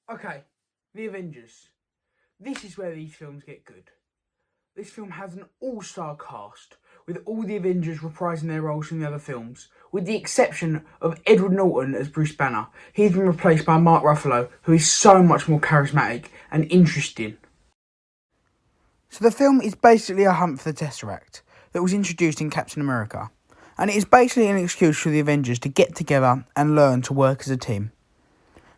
Okay, the Avengers. This is where these films get good. This film has an all-star cast, with all the Avengers reprising their roles from the other films, with the exception of Edward Norton as Bruce Banner. He's been replaced by Mark Ruffalo, who is so much more charismatic and interesting. So the film is basically a hunt for the Tesseract that was introduced in Captain America, and it is basically an excuse for the Avengers to get together and learn to work as a team.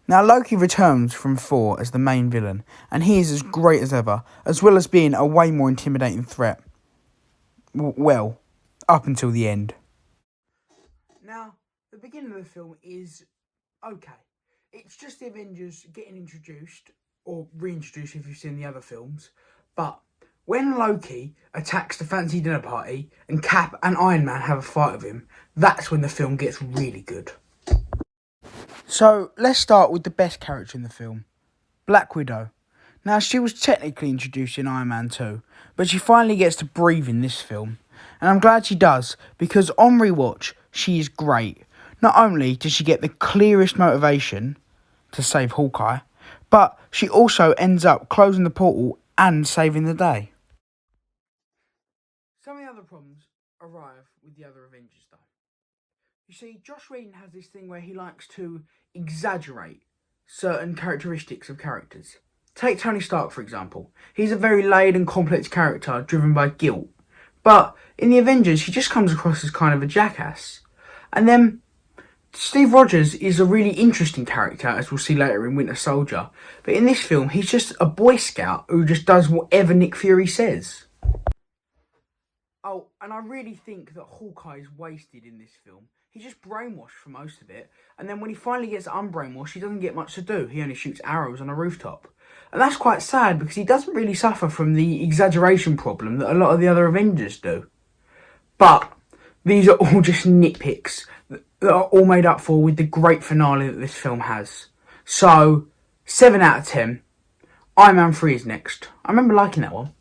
Now, Loki returns from Thor as the main villain, and he is as great as ever, as well as being a way more intimidating threat. Well, up until the end. Now, the beginning of the film is okay. It's just the Avengers getting introduced, or reintroduced if you've seen the other films, but when Loki attacks the fancy dinner party and Cap and Iron Man have a fight with him, that's when the film gets really good. So, let's start with the best character in the film, Black Widow. Now, she was technically introduced in Iron Man 2, but she finally gets to breathe in this film. And I'm glad she does, because on rewatch, she is great. Not only does she get the clearest motivation to save Hawkeye, but she also ends up closing the portal and saving the day. Some of the other problems arrive with the other Avengers, though. You see, Joss Whedon has this thing where he likes to exaggerate certain characteristics of characters. Take Tony Stark, for example. He's a very laid and complex character driven by guilt. But in the Avengers, he just comes across as kind of a jackass. And then Steve Rogers is a really interesting character, as we'll see later in Winter Soldier. But in this film, he's just a Boy Scout who just does whatever Nick Fury says. Oh, and I really think that Hawkeye is wasted in this film. He's just brainwashed for most of it, and then when he finally gets unbrainwashed, he doesn't get much to do. He only shoots arrows on a rooftop. And that's quite sad, because he doesn't really suffer from the exaggeration problem that a lot of the other Avengers do. But these are all just nitpicks that are all made up for with the great finale that this film has. So, 7 out of 10. Iron Man 3 is next. I remember liking that one.